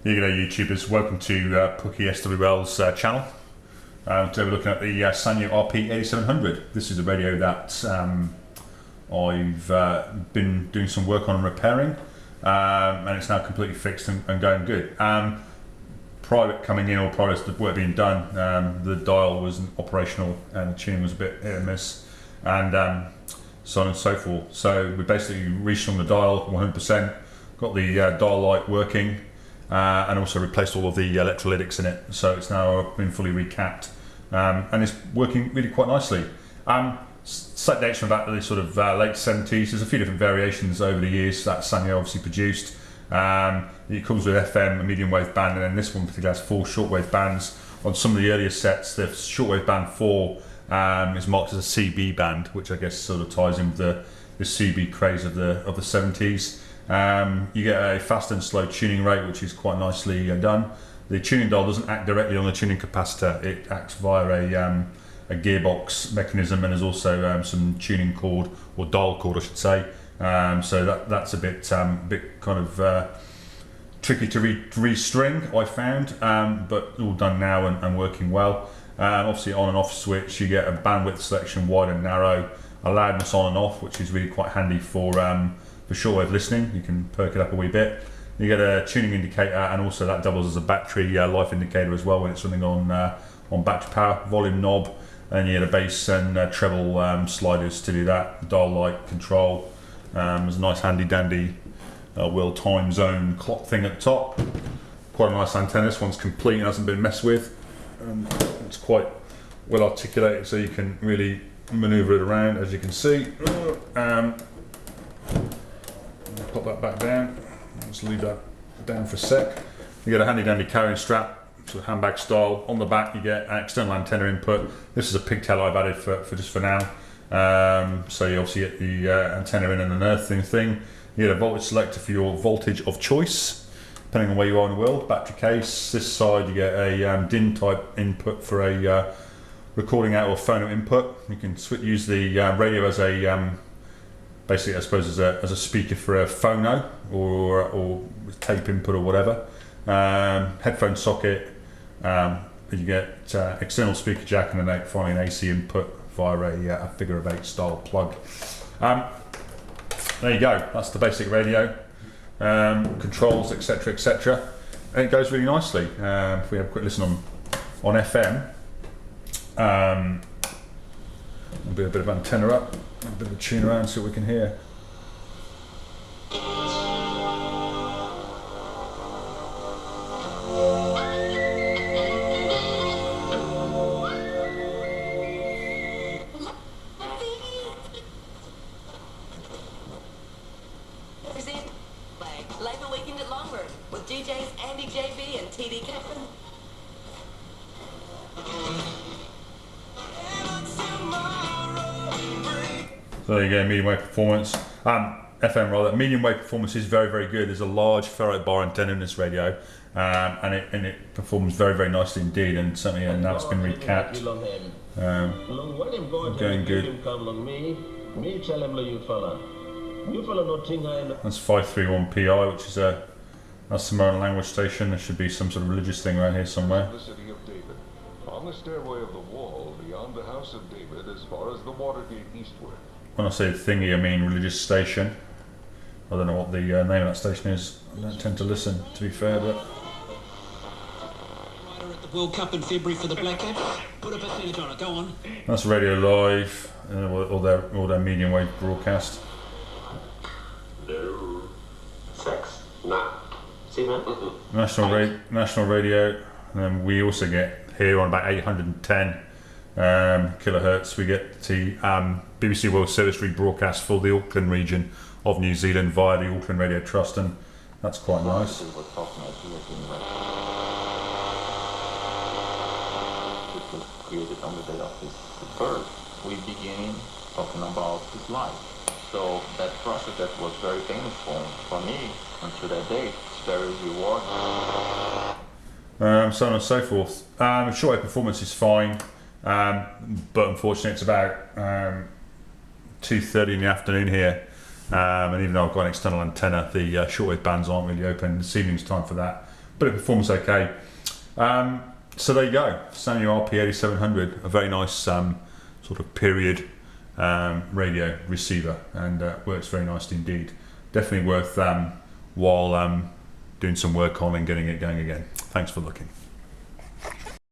You know, YouTubers, welcome to Pookie SWL's channel. Today we're looking at the Sanyo RP8700. This is a radio that I've been doing some work on repairing, and it's now completely fixed and going good. Prior to coming in, or prior to the work being done, the dial wasn't operational and the tuning was a bit hit and miss, and so on and so forth. So we basically restrung the dial 100%, got the dial light working, and also replaced all of the electrolytics in it. So it's now been fully recapped, and it's working really quite nicely. Slight dates from about the sort of late 70s. There's a few different variations over the years that Sanyo obviously produced. It comes with FM, a medium wave band, and then this one particularly has 4 shortwave bands. On some of the earlier sets, the shortwave band 4 is marked as a CB band, which I guess sort of ties in with the CB craze of the 70s. You get a fast and slow tuning rate, which is quite nicely done. The tuning dial doesn't act directly on the tuning capacitor; it acts via a gearbox mechanism, and there's also some tuning cord, or dial cord I should say. So that's a bit kind of tricky to restring, I found, but all done now and working well. Obviously on and off switch, you get a bandwidth selection, wide and narrow, a loudness on and off, which is really quite handy for shortwave listening. You can perk it up a wee bit. You get a tuning indicator, and also that doubles as a battery life indicator as well when it's running on battery power. Volume knob, and you get a bass and treble sliders to do that. Dial light control. There's a nice handy dandy wheel time zone clock thing at the top. Quite a nice antenna. This one's complete and hasn't been messed with. It's quite well articulated, so you can really manoeuvre it around, as you can see. Pop that back down. Just leave that down for a sec. You get a handy dandy carrying strap, sort of handbag style. On the back you get an external antenna input. This is a pigtail I've added for now. So you obviously get the antenna in and an earthing thing. You get a voltage selector for your voltage of choice, depending on where you are in the world. Battery case. This side you get a DIN type input for a recording out or phono input. You can use the radio as a basically, I suppose, as a speaker for a phono or tape input or whatever. Headphone socket. You get external speaker jack, and then finally an AC input via a figure of 8 style plug. There you go. That's the basic radio. Controls, etc., etc. And it goes really nicely. If we have a quick listen on FM, there'll be a bit of antenna up. A bit of a tune around, see what we can hear. Labor Weekend at Longford with DJs Andy JB and TD Captain. So there you go, medium wave performance. FM rather. Medium wave performance is very, very good. There's a large ferrite bar antenna in this radio, and it performs very, very nicely indeed. And certainly now it's been recapped. Going good. That's 531 PI, which is a Samaritan language station. There should be some sort of religious thing around here somewhere. The city of David, on the stairway of the wall beyond the house of David, as far as the Watergate eastward. When I say thingy, I mean religious station. I don't know what the name of that station is. I don't tend to listen, to be fair, but. At the World Cup in February for the Black Caps. Put a percentage on it. Go on. That's Radio Live, all their medium wave broadcast. No. Sex. Nah. See, man? National Radio, and then we also get here on about 810 kilohertz. We get the BBC World Service rebroadcast for the Auckland region of New Zealand via the Auckland Radio Trust, and that's quite nice. Created on the day of his birth. We begin talking about his life. So that process that was very painful for me until that day, it's very rewarding. So on and so forth. Shortwave performance is fine, but unfortunately it's about 2:30 in the afternoon here, and even though I've got an external antenna, the shortwave bands aren't really open. This evening's time for that. but it performs okay. So there you go, Sanyo RP8700, a very nice sort of period radio receiver, and works very nicely indeed. Definitely worth while doing some work on and getting it going again. Thanks for looking.